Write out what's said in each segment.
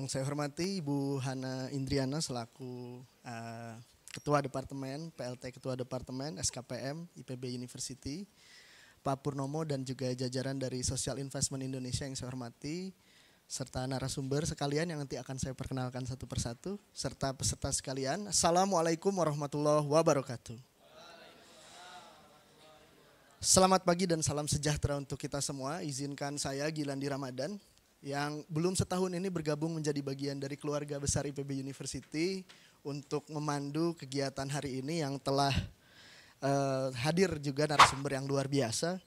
Yang saya hormati Ibu Hana Indriana selaku Ketua Departemen, PLT Ketua Departemen SKPM IPB University, Pak Purnomo dan juga jajaran dari Social Investment Indonesia yang saya hormati, serta narasumber sekalian yang nanti akan saya perkenalkan satu persatu, serta peserta sekalian. Assalamualaikum warahmatullahi wabarakatuh. Selamat pagi dan salam sejahtera untuk kita semua. Izinkan saya Gilandi Ramadan yang belum setahun ini bergabung menjadi bagian dari keluarga besar IPB University untuk memandu kegiatan hari ini yang telah hadir juga narasumber yang luar biasa.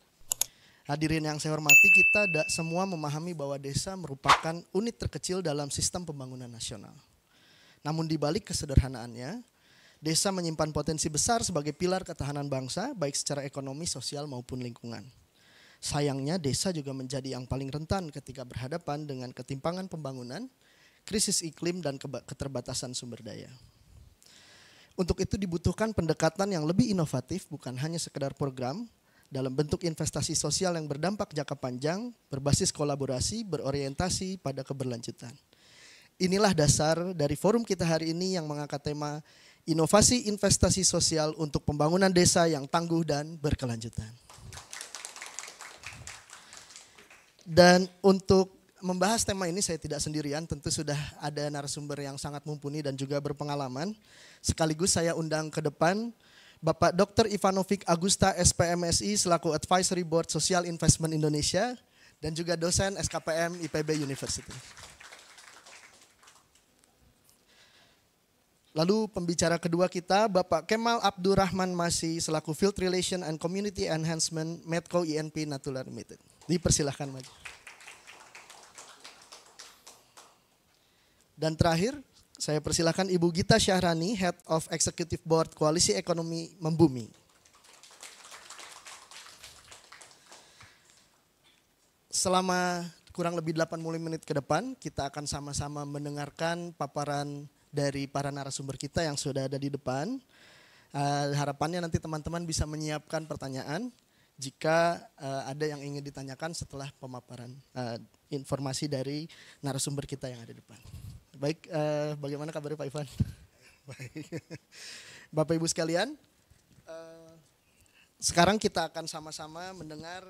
Hadirin yang saya hormati, kita semua memahami bahwa desa merupakan unit terkecil dalam sistem pembangunan nasional. Namun di balik kesederhanaannya, desa menyimpan potensi besar sebagai pilar ketahanan bangsa baik secara ekonomi, sosial maupun lingkungan. Sayangnya desa juga menjadi yang paling rentan ketika berhadapan dengan ketimpangan pembangunan, krisis iklim dan keterbatasan sumber daya. Untuk itu dibutuhkan pendekatan yang lebih inovatif, bukan hanya sekedar program dalam bentuk investasi sosial yang berdampak jangka panjang, berbasis kolaborasi, berorientasi pada keberlanjutan. Inilah dasar dari forum kita hari ini yang mengangkat tema inovasi investasi sosial untuk pembangunan desa yang tangguh dan berkelanjutan. Dan untuk membahas tema ini saya tidak sendirian, tentu sudah ada narasumber yang sangat mumpuni dan juga berpengalaman. Sekaligus saya undang ke depan Bapak Dr. Ivanovic Agusta SPMSI selaku Advisory Board Social Investment Indonesia dan juga dosen SKPM IPB University. Lalu pembicara kedua kita Bapak Kemal Abdurrahman Masih selaku Field Relation and Community Enhancement Medco INP Natuna Limited. Dipersilahkan maju. Dan terakhir saya persilahkan Ibu Gita Syahrani, Head of Executive Board Koalisi Ekonomi Membumi. Selama kurang lebih 80 menit ke depan kita akan sama-sama mendengarkan paparan dari para narasumber kita yang sudah ada di depan. Harapannya nanti teman-teman bisa menyiapkan pertanyaan jika ada yang ingin ditanyakan setelah pemaparan informasi dari narasumber kita yang ada di depan. Baik, bagaimana kabarnya Pak Ivan? Baik. Bapak Ibu sekalian, sekarang kita akan sama-sama mendengar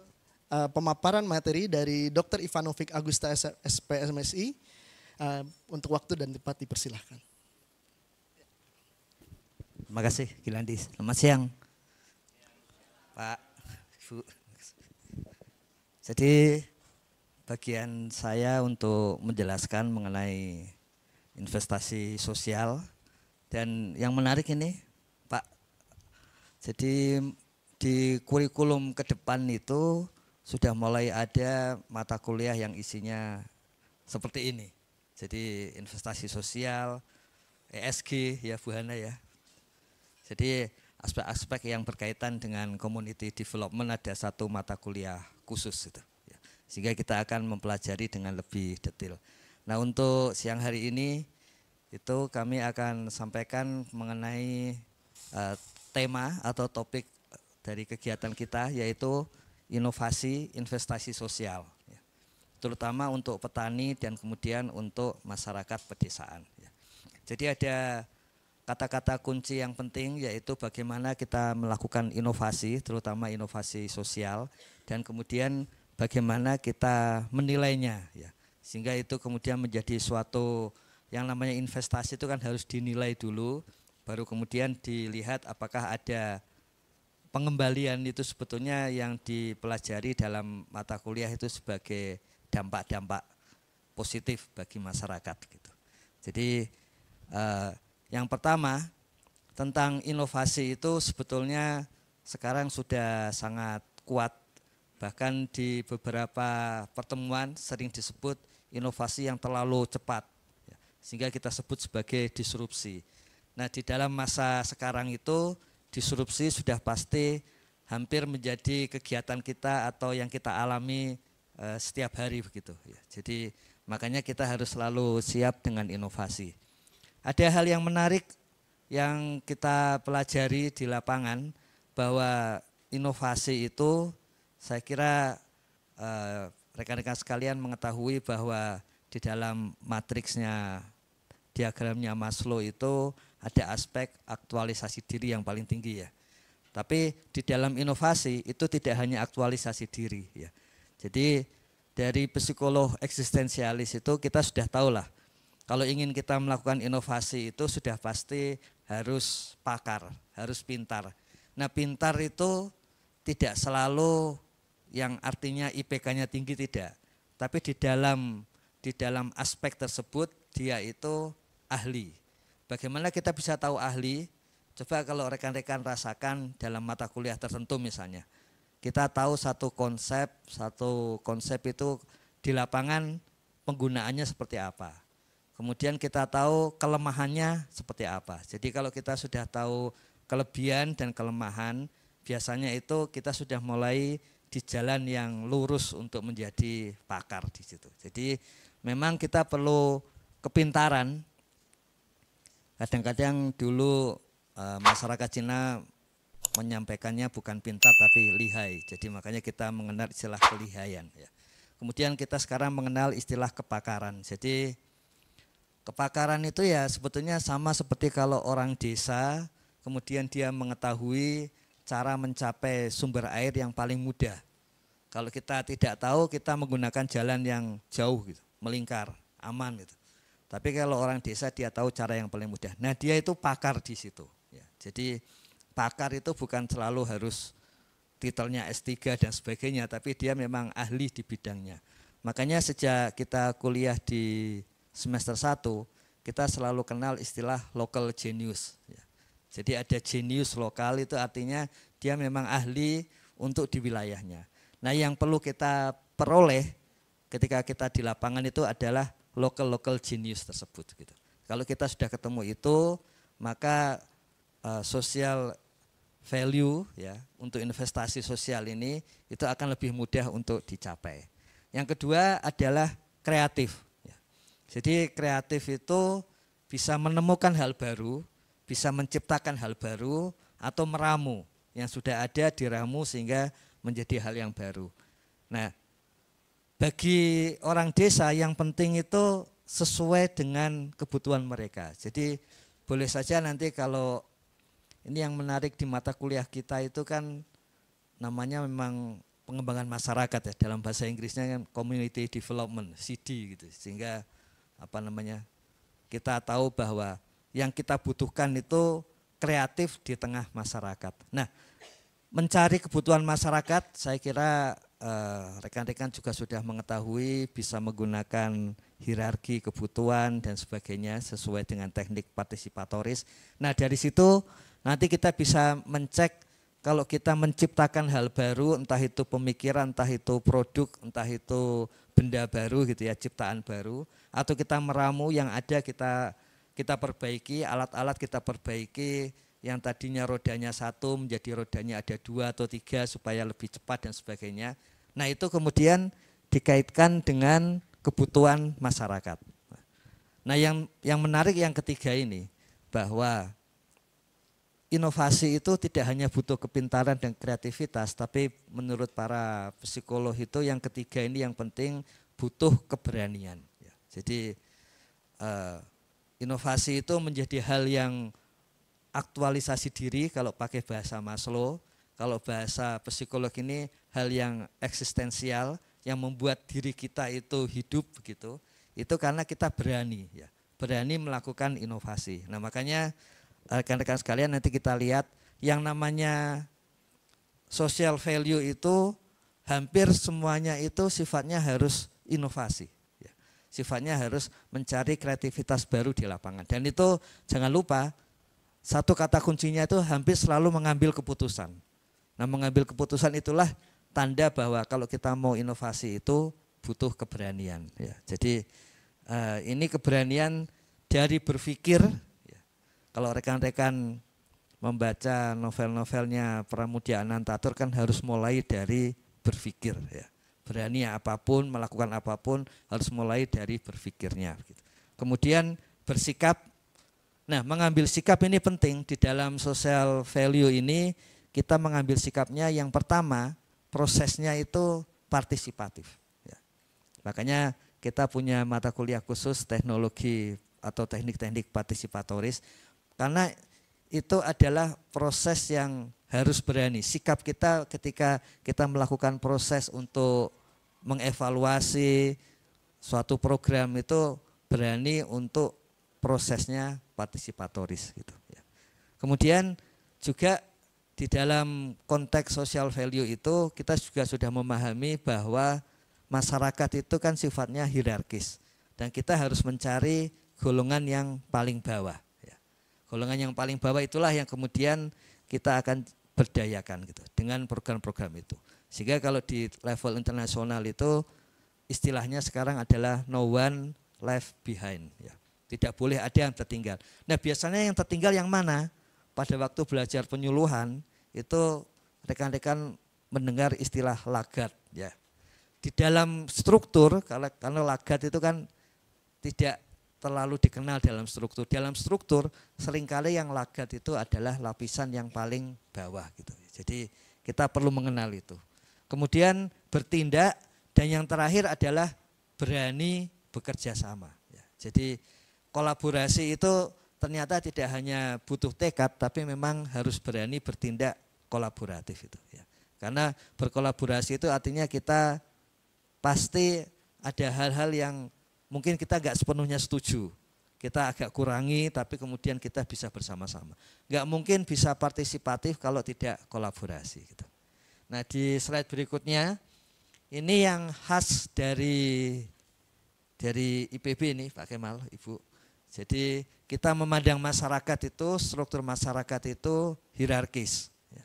pemaparan materi dari Dr. Ivanovic Agusta SPMSI. Untuk waktu dan tempat dipersilahkan. Terima kasih Gilandi. Selamat siang Pak, Ibu. Jadi bagian saya untuk menjelaskan mengenai investasi sosial. Dan yang menarik ini Pak, jadi di kurikulum ke depan itu sudah mulai ada mata kuliah yang isinya seperti ini. Jadi investasi sosial, ESG ya Bu Hana ya. Jadi aspek-aspek yang berkaitan dengan community development ada satu mata kuliah khusus itu. Sehingga kita akan mempelajari dengan lebih detail. Nah untuk siang hari ini itu kami akan sampaikan mengenai tema atau topik dari kegiatan kita yaitu inovasi investasi sosial. Terutama untuk petani dan kemudian untuk masyarakat pedesaan. Jadi ada kata-kata kunci yang penting yaitu bagaimana kita melakukan inovasi, terutama inovasi sosial, dan kemudian bagaimana kita menilainya. Sehingga itu kemudian menjadi suatu yang namanya investasi itu kan harus dinilai dulu, baru kemudian dilihat apakah ada pengembalian itu sebetulnya yang dipelajari dalam mata kuliah itu sebagai dampak-dampak positif bagi masyarakat gitu. Jadi yang pertama tentang inovasi itu sebetulnya sekarang sudah sangat kuat, bahkan di beberapa pertemuan sering disebut inovasi yang terlalu cepat sehingga kita sebut sebagai disrupsi. Nah di dalam masa sekarang itu disrupsi sudah pasti hampir menjadi kegiatan kita atau yang kita alami setiap hari begitu. Jadi makanya kita harus selalu siap dengan inovasi. Ada hal yang menarik yang kita pelajari di lapangan bahwa inovasi itu saya kira rekan-rekan sekalian mengetahui bahwa di dalam matriksnya diagramnya Maslow itu ada aspek aktualisasi diri yang paling tinggi ya. Tapi di dalam inovasi itu tidak hanya aktualisasi diri ya. Jadi dari psikolog eksistensialis itu kita sudah tahu lah, kalau ingin kita melakukan inovasi itu sudah pasti harus pakar, harus pintar. Nah pintar itu tidak selalu yang artinya IPK-nya tinggi, tidak. Tapi di dalam aspek tersebut dia itu ahli. Bagaimana kita bisa tahu ahli? Coba kalau rekan-rekan rasakan dalam mata kuliah tertentu misalnya. Kita tahu satu konsep itu di lapangan penggunaannya seperti apa. Kemudian kita tahu kelemahannya seperti apa. Jadi kalau kita sudah tahu kelebihan dan kelemahan, biasanya itu kita sudah mulai di jalan yang lurus untuk menjadi pakar di situ. Jadi memang kita perlu kepintaran. Kadang-kadang dulu masyarakat Cina menyampaikannya bukan pintar tapi lihai. Jadi makanya kita mengenal istilah kelihaian. Ya. Kemudian kita sekarang mengenal istilah kepakaran. Jadi kepakaran itu ya sebetulnya sama seperti kalau orang desa, kemudian dia mengetahui cara mencapai sumber air yang paling mudah. Kalau kita tidak tahu, kita menggunakan jalan yang jauh gitu, melingkar, aman gitu. Tapi kalau orang desa dia tahu cara yang paling mudah. Nah dia itu pakar di situ. Ya. Jadi pakar itu bukan selalu harus titelnya S3 dan sebagainya, tapi dia memang ahli di bidangnya. Makanya sejak kita kuliah di semester 1, kita selalu kenal istilah local genius. Ya. Jadi ada genius lokal itu artinya dia memang ahli untuk di wilayahnya. Nah yang perlu kita peroleh ketika kita di lapangan itu adalah local genius tersebut. Gitu. Kalau kita sudah ketemu itu, maka social value ya untuk investasi sosial ini itu akan lebih mudah untuk dicapai. Yang kedua adalah kreatif. Ya. Jadi kreatif itu bisa menemukan hal baru, bisa menciptakan hal baru atau meramu yang sudah ada diramu sehingga menjadi hal yang baru. Nah, bagi orang desa yang penting itu sesuai dengan kebutuhan mereka. Jadi boleh saja nanti kalau ini yang menarik di mata kuliah kita itu kan namanya memang pengembangan masyarakat ya, dalam bahasa Inggrisnya kan community development, CD gitu. Sehingga kita tahu bahwa yang kita butuhkan itu kreatif di tengah masyarakat. Nah, mencari kebutuhan masyarakat saya kira rekan-rekan juga sudah mengetahui bisa menggunakan hierarki kebutuhan dan sebagainya sesuai dengan teknik partisipatoris. Nah dari situ nanti kita bisa mencek kalau kita menciptakan hal baru, entah itu pemikiran, entah itu produk, entah itu benda baru gitu ya, ciptaan baru, atau kita meramu yang ada kita perbaiki, alat-alat kita perbaiki, yang tadinya rodanya 1 menjadi rodanya ada 2 atau 3 supaya lebih cepat dan sebagainya. Nah itu kemudian dikaitkan dengan kebutuhan masyarakat. Nah yang menarik yang ketiga ini, bahwa inovasi itu tidak hanya butuh kepintaran dan kreativitas, tapi menurut para psikolog itu yang ketiga ini yang penting butuh keberanian. Jadi inovasi itu menjadi hal yang aktualisasi diri kalau pakai bahasa Maslow, kalau bahasa psikolog ini hal yang eksistensial yang membuat diri kita itu hidup begitu. Itu karena kita berani ya, berani melakukan inovasi. Nah, makanya rekan-rekan sekalian nanti kita lihat yang namanya social value itu hampir semuanya itu sifatnya harus inovasi. Ya. Sifatnya harus mencari kreativitas baru di lapangan. Dan itu jangan lupa satu kata kuncinya itu hampir selalu mengambil keputusan. Nah mengambil keputusan itulah tanda bahwa kalau kita mau inovasi itu butuh keberanian. Ya. Jadi ini keberanian dari berpikir. Ya. Kalau rekan-rekan membaca novel-novelnya Pramudia Anantatur kan harus mulai dari berpikir. Ya. Berani apapun, melakukan apapun harus mulai dari berpikirnya. Kemudian bersikap. Nah, mengambil sikap ini penting di dalam social value ini. Kita mengambil sikapnya yang pertama prosesnya itu partisipatif. Ya. Makanya kita punya mata kuliah khusus teknologi atau teknik-teknik partisipatoris, karena itu adalah proses yang harus berani. Sikap kita ketika kita melakukan proses untuk mengevaluasi suatu program itu berani untuk prosesnya partisipatoris gitu ya. Kemudian juga di dalam konteks social value itu kita juga sudah memahami bahwa masyarakat itu kan sifatnya hierarkis dan kita harus mencari golongan yang paling bawah ya. Golongan yang paling bawah itulah yang kemudian kita akan berdayakan gitu dengan program-program itu. Sehingga kalau di level internasional itu istilahnya sekarang adalah no one left behind ya. Tidak boleh ada yang tertinggal. Nah, biasanya yang tertinggal yang mana? Pada waktu belajar penyuluhan itu rekan-rekan mendengar istilah lagat ya. Di dalam struktur karena lagat itu kan tidak terlalu dikenal dalam struktur. Dalam struktur seringkali yang lagat itu adalah lapisan yang paling bawah gitu. Jadi kita perlu mengenal itu. Kemudian bertindak dan yang terakhir adalah berani bekerja sama ya. Jadi kolaborasi itu ternyata tidak hanya butuh tekad, tapi memang harus berani bertindak kolaboratif itu ya. Karena berkolaborasi itu artinya kita pasti ada hal-hal yang mungkin kita enggak sepenuhnya setuju. Kita agak kurangi tapi kemudian kita bisa bersama-sama. Enggak mungkin bisa partisipatif kalau tidak kolaborasi gitu. Nah, di slide berikutnya ini yang khas dari IPB ini Pak Kemal, Ibu. Jadi kita memandang masyarakat itu, struktur masyarakat itu hierarkis. Ya.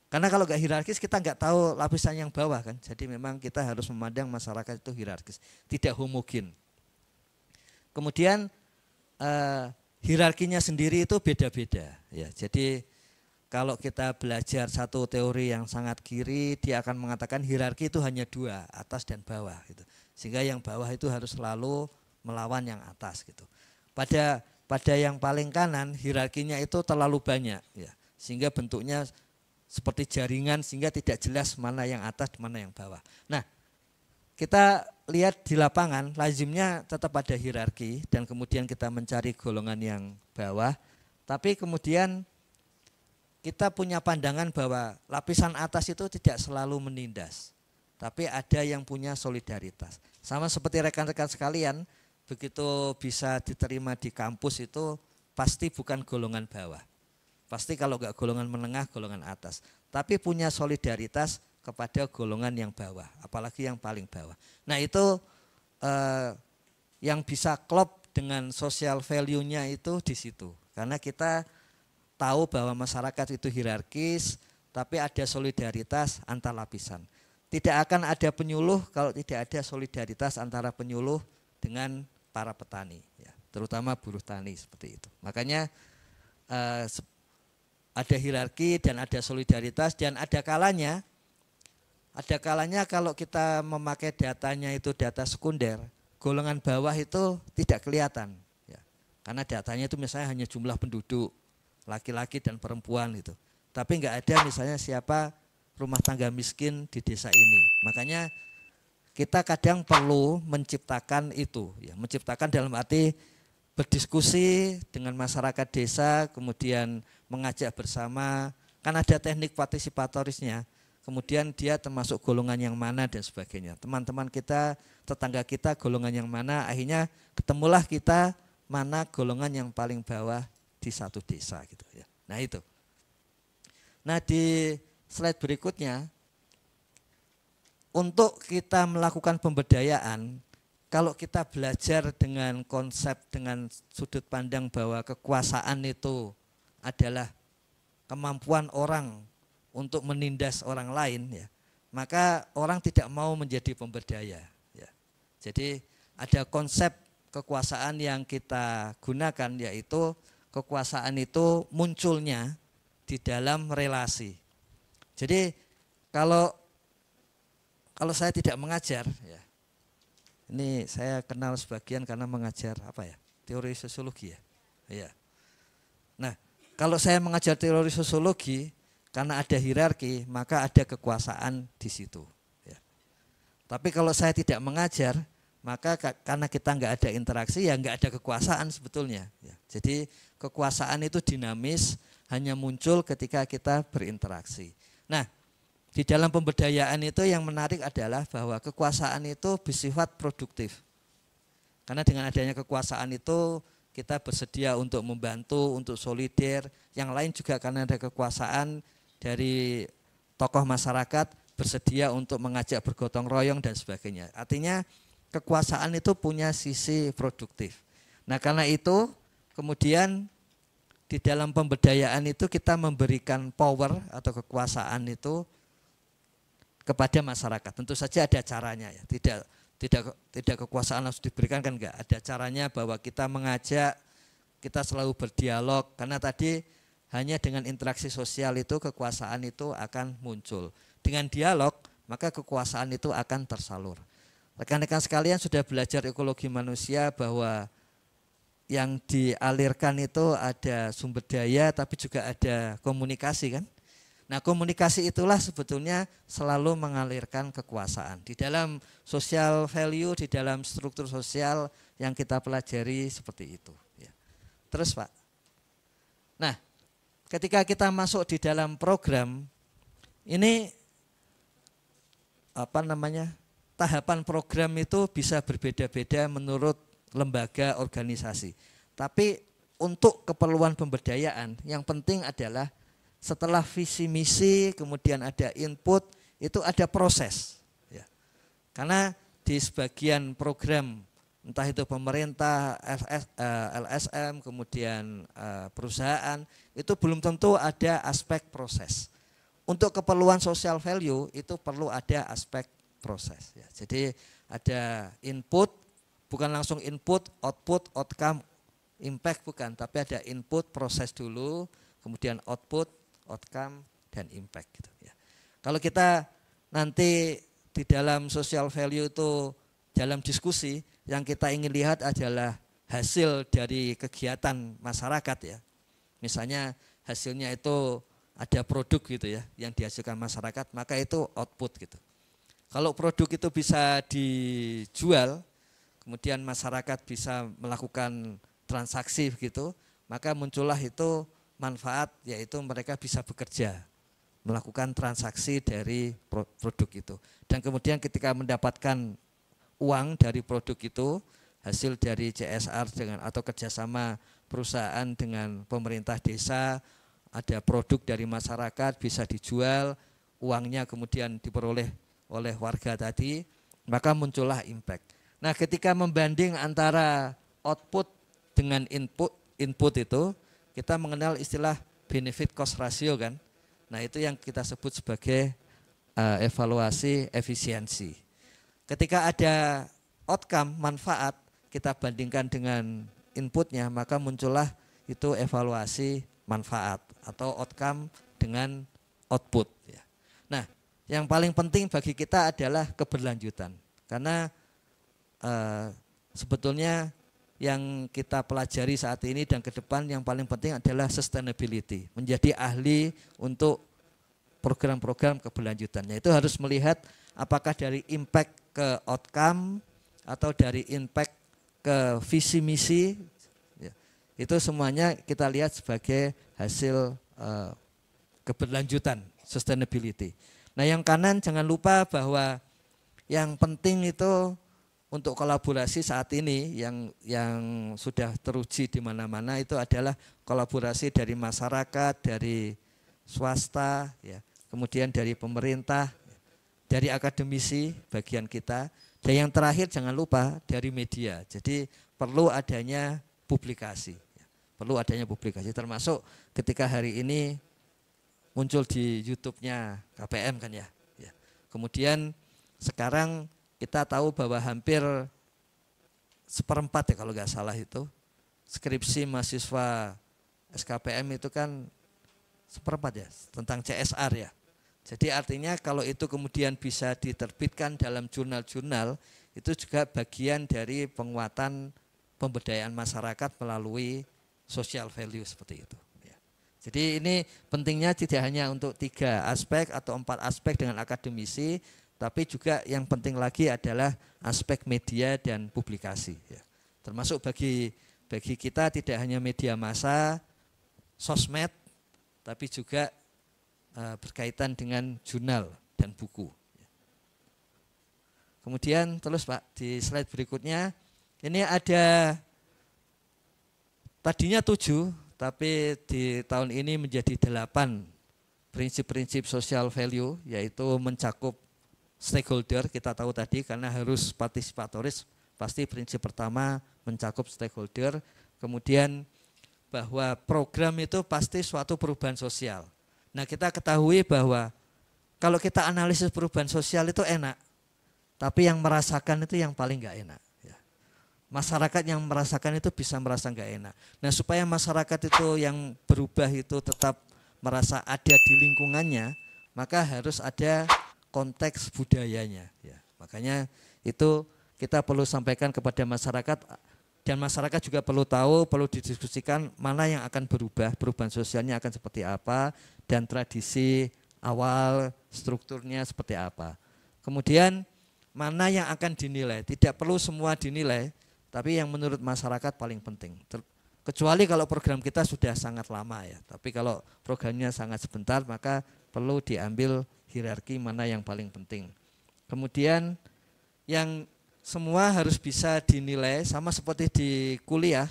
Karena kalau nggak hierarkis kita nggak tahu lapisan yang bawah kan. Jadi memang kita harus memandang masyarakat itu hierarkis, tidak homogen. Kemudian hierarkinya sendiri itu beda-beda. Ya. Jadi kalau kita belajar satu teori yang sangat kiri, dia akan mengatakan hierarki itu hanya dua, atas dan bawah. Gitu. Sehingga yang bawah itu harus selalu melawan yang atas gitu. Pada yang paling kanan hierarkinya itu terlalu banyak ya, sehingga bentuknya seperti jaringan sehingga tidak jelas mana yang atas mana yang bawah. Nah, kita lihat di lapangan lazimnya tetap ada hierarki dan kemudian kita mencari golongan yang bawah, tapi kemudian kita punya pandangan bahwa lapisan atas itu tidak selalu menindas, tapi ada yang punya solidaritas. Sama seperti rekan-rekan sekalian, begitu bisa diterima di kampus itu pasti bukan golongan bawah. Pasti kalau enggak golongan menengah, golongan atas. Tapi punya solidaritas kepada golongan yang bawah, apalagi yang paling bawah. Nah itu yang bisa klop dengan social value-nya itu di situ. Karena kita tahu bahwa masyarakat itu hierarkis, tapi ada solidaritas antar lapisan. Tidak akan ada penyuluh kalau tidak ada solidaritas antara penyuluh dengan para petani, ya, terutama buruh tani seperti itu. Makanya ada hierarki dan ada solidaritas dan ada kalanya kalau kita memakai datanya itu data sekunder, golongan bawah itu tidak kelihatan, ya, karena datanya itu misalnya hanya jumlah penduduk, laki-laki dan perempuan itu. Tapi enggak ada misalnya siapa rumah tangga miskin di desa ini. Makanya kita kadang perlu menciptakan itu, ya, menciptakan dalam arti berdiskusi dengan masyarakat desa, kemudian mengajak bersama, kan ada teknik partisipatorisnya, kemudian dia termasuk golongan yang mana dan sebagainya. Teman-teman kita, tetangga kita golongan yang mana, akhirnya ketemulah kita mana golongan yang paling bawah di satu desa gitu ya. Nah itu. Nah di slide berikutnya, untuk kita melakukan pemberdayaan, kalau kita belajar dengan konsep, dengan sudut pandang bahwa kekuasaan itu adalah kemampuan orang untuk menindas orang lain, ya, maka orang tidak mau menjadi pemberdaya. Ya. Jadi ada konsep kekuasaan yang kita gunakan, yaitu kekuasaan itu munculnya di dalam relasi. Jadi kalau saya tidak mengajar, ya, ini saya kenal sebagian karena mengajar apa ya, teori sosiologi ya. Ya. Nah, kalau saya mengajar teori sosiologi, karena ada hierarki, maka ada kekuasaan di situ. Ya. Tapi kalau saya tidak mengajar, maka karena kita nggak ada interaksi ya nggak ada kekuasaan sebetulnya. Ya. Jadi kekuasaan itu dinamis, hanya muncul ketika kita berinteraksi. Nah, di dalam pemberdayaan itu yang menarik adalah bahwa kekuasaan itu bersifat produktif. Karena dengan adanya kekuasaan itu kita bersedia untuk membantu, untuk solider. Yang lain juga karena ada kekuasaan dari tokoh masyarakat bersedia untuk mengajak bergotong royong dan sebagainya. Artinya kekuasaan itu punya sisi produktif. Nah karena itu kemudian di dalam pemberdayaan itu kita memberikan power atau kekuasaan itu kepada masyarakat. Tentu saja ada caranya ya. Tidak kekuasaan harus diberikan kan enggak. Ada caranya bahwa kita mengajak, kita selalu berdialog karena tadi hanya dengan interaksi sosial itu kekuasaan itu akan muncul. Dengan dialog maka kekuasaan itu akan tersalur. Rekan-rekan sekalian sudah belajar ekologi manusia bahwa yang dialirkan itu ada sumber daya tapi juga ada komunikasi kan. Nah komunikasi itulah sebetulnya selalu mengalirkan kekuasaan. Di dalam social value, di dalam struktur sosial yang kita pelajari seperti itu. Ya. Terus Pak, nah ketika kita masuk di dalam program, ini tahapan program itu bisa berbeda-beda menurut lembaga organisasi. Tapi untuk keperluan pemberdayaan yang penting adalah setelah visi misi kemudian ada input itu ada proses ya. Karena di sebagian program entah itu pemerintah, LSM, kemudian perusahaan itu belum tentu ada aspek proses. Untuk keperluan social value itu perlu ada aspek proses ya. Jadi ada input, bukan langsung input, output, outcome, impact bukan, tapi ada input, proses dulu, kemudian output, outcome dan impact gitu ya. Kalau kita nanti di dalam social value itu dalam diskusi yang kita ingin lihat adalah hasil dari kegiatan masyarakat ya. Misalnya hasilnya itu ada produk gitu ya yang dihasilkan masyarakat, maka itu output gitu. Kalau produk itu bisa dijual, kemudian masyarakat bisa melakukan transaksi begitu, maka muncullah itu manfaat yaitu mereka bisa bekerja, melakukan transaksi dari produk itu. Dan kemudian ketika mendapatkan uang dari produk itu, hasil dari CSR dengan atau kerjasama perusahaan dengan pemerintah desa, ada produk dari masyarakat bisa dijual, uangnya kemudian diperoleh oleh warga tadi, maka muncullah impact. Nah ketika membanding antara output dengan input itu, kita mengenal istilah benefit cost ratio kan. Nah itu yang kita sebut sebagai evaluasi efisiensi. Ketika ada outcome, manfaat, kita bandingkan dengan inputnya, maka muncullah itu evaluasi manfaat atau outcome dengan output. Ya. Nah yang paling penting bagi kita adalah keberlanjutan. Karena sebetulnya yang kita pelajari saat ini dan ke depan yang paling penting adalah sustainability. Menjadi ahli untuk program-program keberlanjutannya. Itu harus melihat apakah dari impact ke outcome atau dari impact ke visi misi. Ya, itu semuanya kita lihat sebagai hasil keberlanjutan, sustainability. Nah yang kanan jangan lupa bahwa yang penting itu untuk kolaborasi saat ini yang sudah teruji di mana-mana itu adalah kolaborasi dari masyarakat, dari swasta, ya, kemudian dari pemerintah, dari akademisi bagian kita, dan yang terakhir jangan lupa dari media. Jadi perlu adanya publikasi, perlu adanya publikasi. Termasuk ketika hari ini muncul di YouTube-nya KPM kan ya. Kemudian sekarang kita tahu bahwa hampir 1/4 ya kalau nggak salah itu skripsi mahasiswa SKPM itu kan 1/4 ya tentang CSR ya. Jadi artinya kalau itu kemudian bisa diterbitkan dalam jurnal-jurnal itu juga bagian dari penguatan pemberdayaan masyarakat melalui social value seperti itu. Jadi ini pentingnya tidak hanya untuk 3 aspek atau 4 aspek dengan akademisi, tapi juga yang penting lagi adalah aspek media dan publikasi. Ya. Termasuk bagi kita tidak hanya media massa, sosmed, tapi juga berkaitan dengan jurnal dan buku. Kemudian terus Pak, di slide berikutnya, ini ada tadinya 7, tapi di tahun ini menjadi 8 prinsip-prinsip social value, yaitu mencakup stakeholder, kita tahu tadi karena harus partisipatoris, pasti prinsip pertama mencakup stakeholder, kemudian bahwa program itu pasti suatu perubahan sosial. Nah kita ketahui bahwa kalau kita analisis perubahan sosial itu enak, tapi yang merasakan itu yang paling enggak enak. Masyarakat yang merasakan itu bisa merasa enggak enak. Nah supaya masyarakat itu yang berubah itu tetap merasa ada di lingkungannya, maka harus ada konteks budayanya. Ya, makanya itu kita perlu sampaikan kepada masyarakat, dan masyarakat juga perlu tahu, perlu didiskusikan mana yang akan berubah, perubahan sosialnya akan seperti apa, dan tradisi awal strukturnya seperti apa. Kemudian mana yang akan dinilai, tidak perlu semua dinilai, tapi yang menurut masyarakat paling penting. Kecuali kalau program kita sudah sangat lama ya, tapi kalau programnya sangat sebentar maka perlu diambil hierarki mana yang paling penting. Kemudian yang semua harus bisa dinilai, sama seperti di kuliah,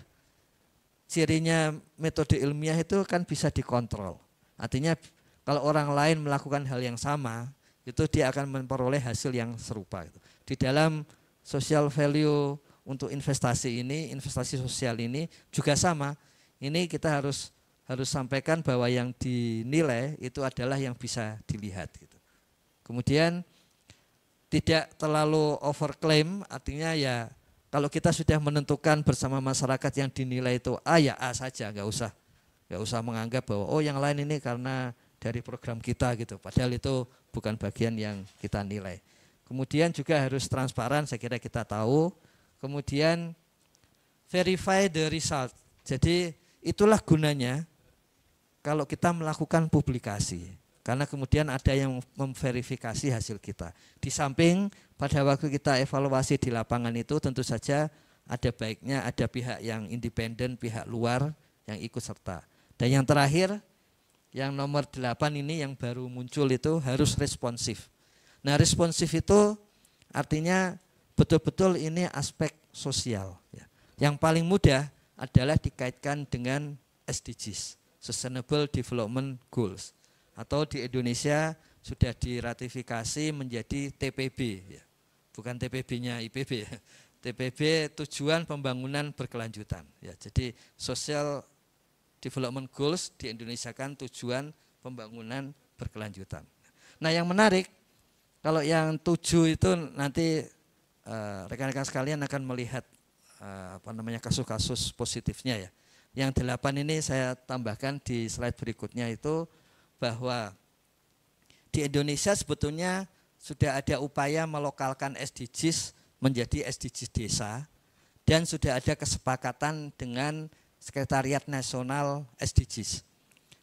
cirinya metode ilmiah itu kan bisa dikontrol. Artinya kalau orang lain melakukan hal yang sama, itu dia akan memperoleh hasil yang serupa. Di dalam social value untuk investasi ini, investasi sosial ini juga sama. Ini kita harus sampaikan bahwa yang dinilai itu adalah yang bisa dilihat. Gitu. Kemudian tidak terlalu overclaim, artinya ya kalau kita sudah menentukan bersama masyarakat yang dinilai itu A ya A saja, nggak usah menganggap bahwa oh yang lain ini karena dari program kita gitu. Padahal itu bukan bagian yang kita nilai. Kemudian juga harus transparan, saya kira kita tahu. Kemudian verify the result. Jadi itulah gunanya kalau kita melakukan publikasi. Karena kemudian ada yang memverifikasi hasil kita. Di samping pada waktu kita evaluasi di lapangan itu tentu saja ada baiknya ada pihak yang independen, pihak luar yang ikut serta. Dan yang terakhir, yang nomor 8 ini yang baru muncul itu harus responsif. Nah responsif itu artinya betul-betul ini aspek sosial. Yang paling mudah adalah dikaitkan dengan SDGs, Sustainable Development Goals. Atau di Indonesia sudah diratifikasi menjadi TPB. Bukan TPB-nya IPB. TPB tujuan pembangunan berkelanjutan. Jadi Social Development Goals di Indonesia kan tujuan pembangunan berkelanjutan. Nah yang menarik, kalau yang 7 itu nanti rekan-rekan sekalian akan melihat kasus-kasus positifnya ya. Yang 8 ini saya tambahkan di slide berikutnya itu bahwa di Indonesia sebetulnya sudah ada upaya melokalkan SDGs menjadi SDGs desa dan sudah ada kesepakatan dengan Sekretariat Nasional SDGs.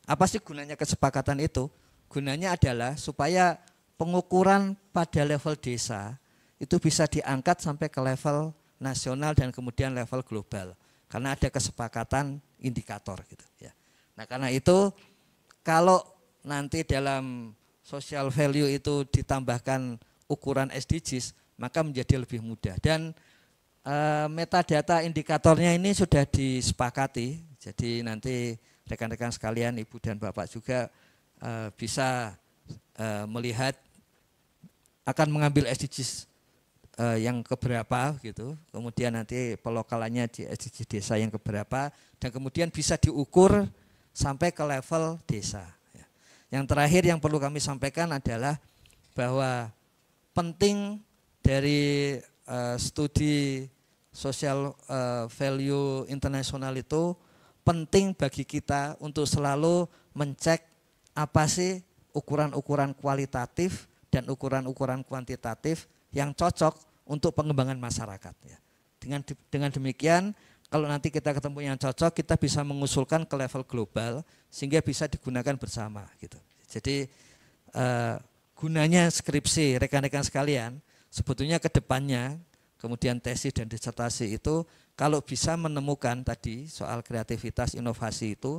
Apa sih gunanya kesepakatan itu? Gunanya adalah supaya pengukuran pada level desa itu bisa diangkat sampai ke level nasional dan kemudian level global. Karena ada kesepakatan indikator gitu ya. Nah, karena itu kalau nanti dalam social value itu ditambahkan ukuran SDGs, maka menjadi lebih mudah. Dan metadata indikatornya ini sudah disepakati. Jadi nanti rekan-rekan sekalian, Ibu dan Bapak juga bisa melihat akan mengambil SDGs yang keberapa gitu. Kemudian nanti pelokalannya di SDGs desa yang keberapa dan kemudian bisa diukur sampai ke level desa. Yang terakhir yang perlu kami sampaikan adalah bahwa penting dari studi social value internasional itu penting bagi kita untuk selalu mencek apa sih ukuran-ukuran kualitatif dan ukuran-ukuran kuantitatif yang cocok untuk pengembangan masyarakat. Dengan demikian, kalau nanti kita ketemu yang cocok, kita bisa mengusulkan ke level global sehingga bisa digunakan bersama. Gitu. Jadi gunanya skripsi rekan-rekan sekalian, sebetulnya ke depannya, kemudian tesis dan disertasi itu kalau bisa menemukan tadi soal kreativitas inovasi itu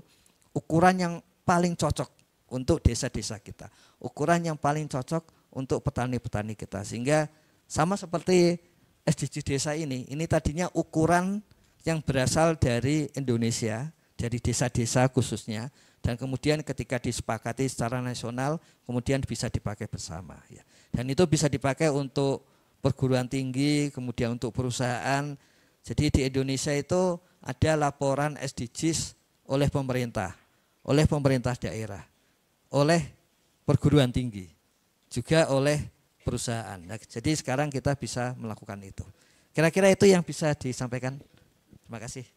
ukuran yang paling cocok untuk desa-desa kita, ukuran yang paling cocok untuk petani-petani kita, sehingga sama seperti SDG desa ini tadinya ukuran yang berasal dari Indonesia, dari desa-desa khususnya, dan kemudian ketika disepakati secara nasional, kemudian bisa dipakai bersama. Ya. Dan itu bisa dipakai untuk perguruan tinggi, kemudian untuk perusahaan. Jadi di Indonesia itu ada laporan SDGs oleh pemerintah daerah, oleh perguruan tinggi, juga oleh perusahaan. Nah, jadi sekarang kita bisa melakukan itu. Kira-kira itu yang bisa disampaikan. Terima kasih.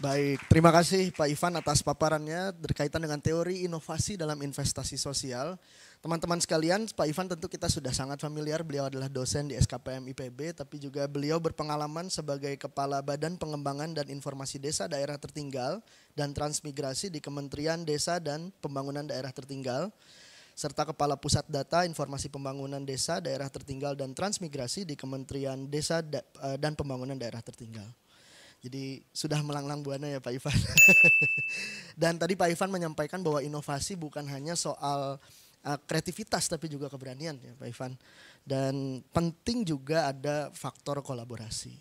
Baik, terima kasih Pak Ivan atas paparannya berkaitan dengan teori inovasi dalam investasi sosial. Teman-teman sekalian, Pak Ivan tentu kita sudah sangat familiar, beliau adalah dosen di SKPM IPB, tapi juga beliau berpengalaman sebagai Kepala Badan Pengembangan dan Informasi Desa Daerah Tertinggal dan Transmigrasi di Kementerian Desa dan Pembangunan Daerah Tertinggal, serta Kepala Pusat Data Informasi Pembangunan Desa Daerah Tertinggal dan Transmigrasi di Kementerian Desa dan Pembangunan Daerah Tertinggal. Jadi sudah melanglang buana ya Pak Ivan. Dan tadi Pak Ivan menyampaikan bahwa inovasi bukan hanya soal kreativitas tapi juga keberanian ya Pak Ivan. Dan penting juga ada faktor kolaborasi.